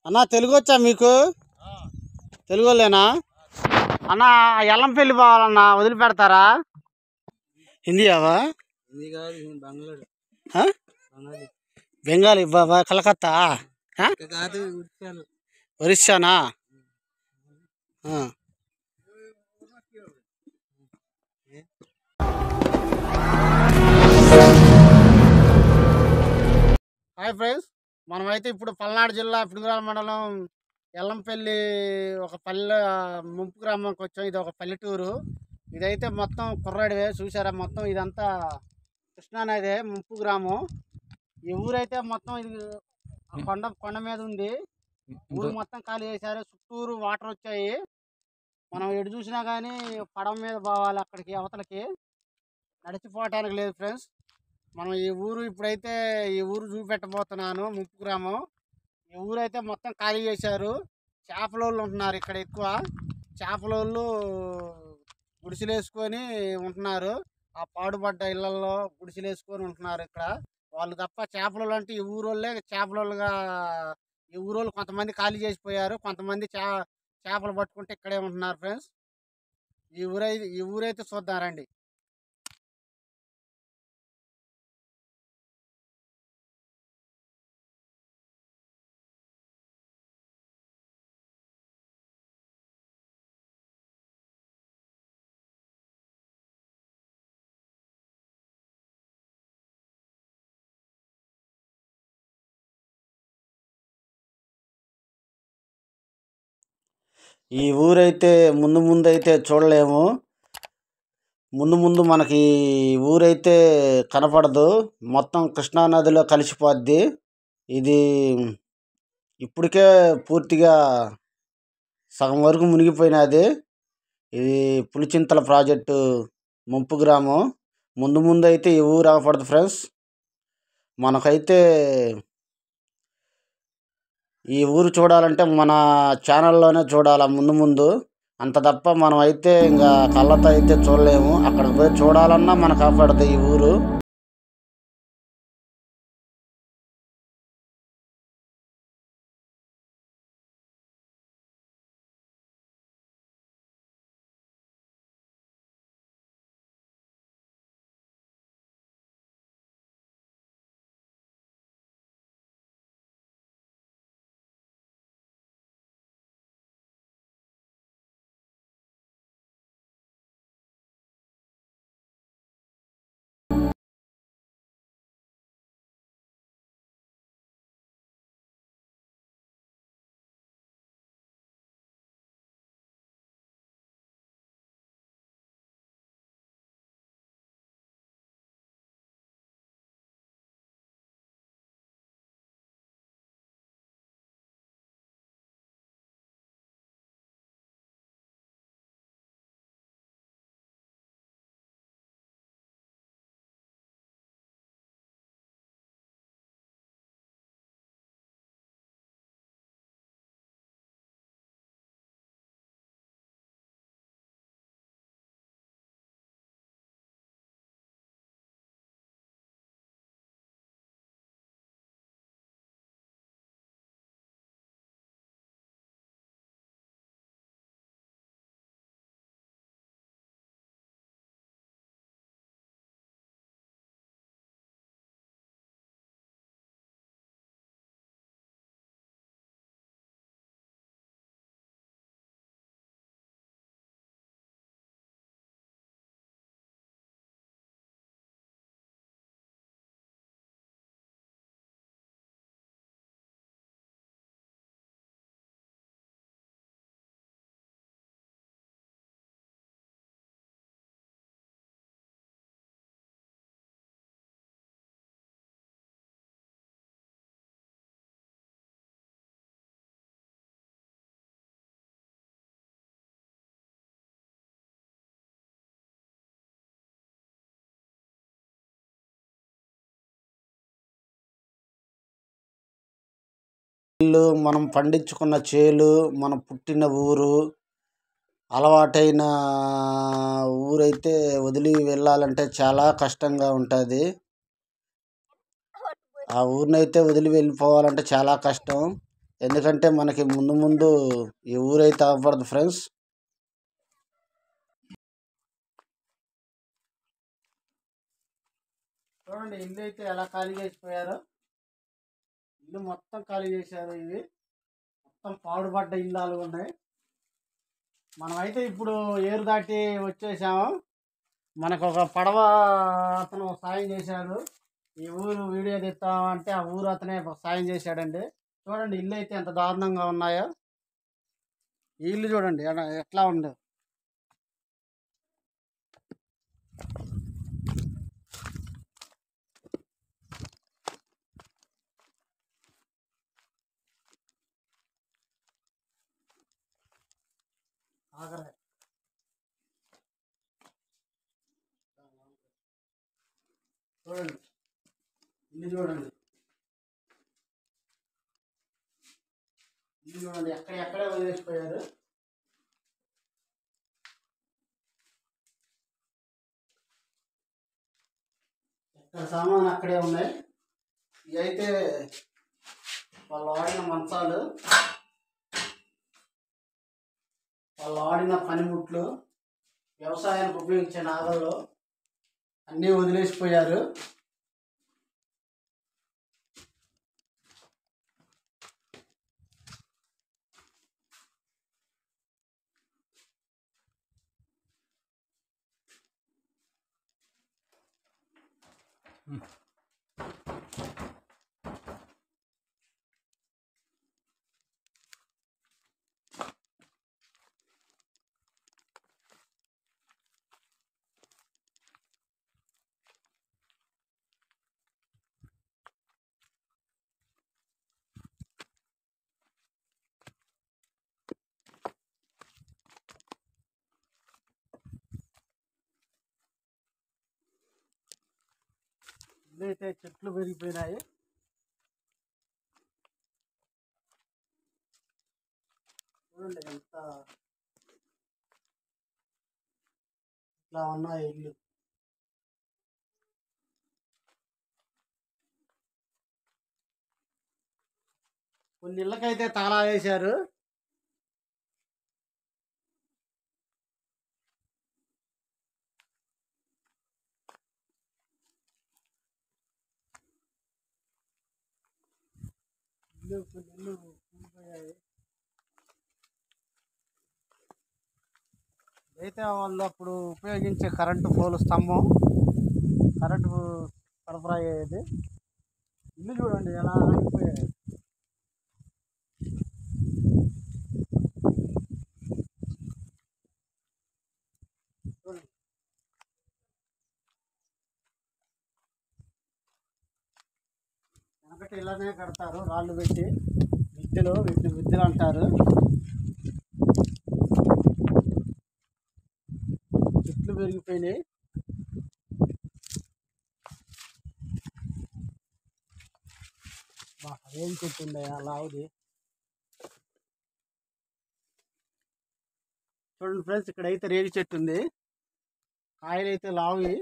అన్నా తెలుగు వచ్చా మీకు? తెలుగులేనా అన్నా? ఎల్లంపల్లి పోవాలన్నా వదిలిపెడతారా? హిందీ అవా? బెంగాలీ బాబా కలకత్తా ఒరిస్సానా? హాయ్ ఫ్రెండ్స్, మనమైతే ఇప్పుడు పల్నాడు జిల్లా పిడుగురాల మండలం ఎల్లంపల్లి ఒక పల్లె ముంపు గ్రామంకి వచ్చాం. ఇది ఒక పల్లెటూరు. ఇదైతే మొత్తం కుర్రాడివే చూసారా. మొత్తం ఇదంతా కృష్ణానదే ముంపు గ్రామం. ఈ ఊరైతే మొత్తం ఇది కొండ మీద ఉంది. ఊరు మొత్తం ఖాళీ చేశారు. చుట్టూరు వాటర్ వచ్చాయి. మనం ఎటు చూసినా కానీ పడవ మీద పోవాలి అక్కడికి, అవతలకి. నడిచిపోవటానికి లేదు ఫ్రెండ్స్. మనం ఈ ఊరు ఇప్పుడైతే ఈ ఊరు చూపెట్టబోతున్నాను. ముంపు గ్రామం. ఈ ఊరైతే మొత్తం ఖాళీ చేశారు. చేపలోళ్ళు ఉంటున్నారు ఇక్కడ ఎక్కువ. చేపలోళ్ళు గుడిసెలు వేసుకొని ఉంటున్నారు. ఆ పాడుపడ్డ ఇళ్లలో గుడిసెలు వేసుకొని ఉంటున్నారు ఇక్కడ. వాళ్ళు తప్ప చేపలోళ్ళు అంటే ఈ ఊరోళ్ళే చేపలోళ్ళుగా. ఈ ఊరోళ్ళు కొంతమంది ఖాళీ చేసిపోయారు. కొంతమంది చేపలు పట్టుకుంటే ఇక్కడే ఉంటున్నారు ఫ్రెండ్స్. ఈ ఊరైతే చూద్దారండి. ఈ ఊరైతే ముందు అయితే చూడలేము. ముందు మనకి ఊరైతే కనపడదు. మొత్తం కృష్ణానదిలో కలిసిపోద్ది. ఇది ఇప్పటికే పూర్తిగా సగం వరకు మునిగిపోయినది. ఇది పులిచింతల ప్రాజెక్టు ముంపు గ్రామం. ముందు అయితే ఈ ఊరు అవపడదు ఫ్రెండ్స్. మనకైతే ఈ ఊరు చూడాలంటే మన ఛానల్లోనే చూడాలి ముందు. అంత తప్ప మనం అయితే ఇంకా కళ్ళతో అయితే చూడలేము. అక్కడికి పోయి చూడాలన్నా మనకు అవపడదు ఈ ఊరు. ఇల్లు, మనం పండించుకున్న చేలు, మనం పుట్టిన ఊరు, అలవాటైన ఊరైతే వదిలి వెళ్ళాలంటే చాలా కష్టంగా ఉంటుంది. ఆ ఊరినైతే వదిలి వెళ్ళిపోవాలంటే చాలా కష్టం. ఎందుకంటే మనకి ముందు ముందు ఈ ఊరైతే అవ్వదు ఫ్రెండ్స్. చూడండి ఇల్లు అయితే ఎలా ఖాళీ చేసిపోయారో. ఇల్లు మొత్తం ఖాళీ చేశారు. ఇవి మొత్తం పాడుపడ్డ ఇల్లాలు ఉన్నాయి. మనమైతే ఇప్పుడు ఏరు దాటి వచ్చేసాము. మనకు ఒక పడవ అతను సాయం చేశాడు. ఈ ఊరు వీడియో తీస్తామంటే ఆ ఊరు అతనే సాయం చేశాడండి. చూడండి ఇల్లు అయితే ఎంత దారుణంగా ఉన్నాయో. ఈ ఇల్లు చూడండి ఎట్లా ఉంది. ఆగరే చూడండి ఇల్లు చూడండి. ఇల్లు చూడండి ఎక్కడే వదిలేసిపోయారు. ఎక్కడ సామాన్ అక్కడే ఉన్నాయి. ఇవి అయితే వాళ్ళు వాడిన మంచాలు, వాళ్ళు వాడిన పనిముట్లు, వ్యవసాయానికి ఉపయోగించే నాగళ్ళు అన్నీ వదిలేసిపోయారు. ఇదైతే చెట్లు పెరిగిపోయినాయి. చూడండి ఎంత ఇట్లా ఉన్నాయి ఇల్లు. కొన్ని ఇళ్ళకైతే తాళా వేశారు. కొన్ని ఇల్లు కూలిపోయాయి. అయితే వాళ్ళు అప్పుడు ఉపయోగించే కరెంటు పోలు స్తంభం, కరెంటు సరఫరా అయ్యేది. ఇల్లు చూడండి ఎలా ఆగిపోయాయి. చూడండి వెనకటి ఇలానే కడతారు రాళ్ళు పెట్టి. వీటిని మిద్దెలు అంటారు. చెట్లు పెరిగిపోయినాయి. అదేం చెట్టు ఉందా లావుది. చూడండి ఫ్రెండ్స్ ఇక్కడైతే రేగి చెట్టు ఉంది. కాయలు అయితే లావి.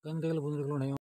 కందగల పుంజులు ఉన్నాయి.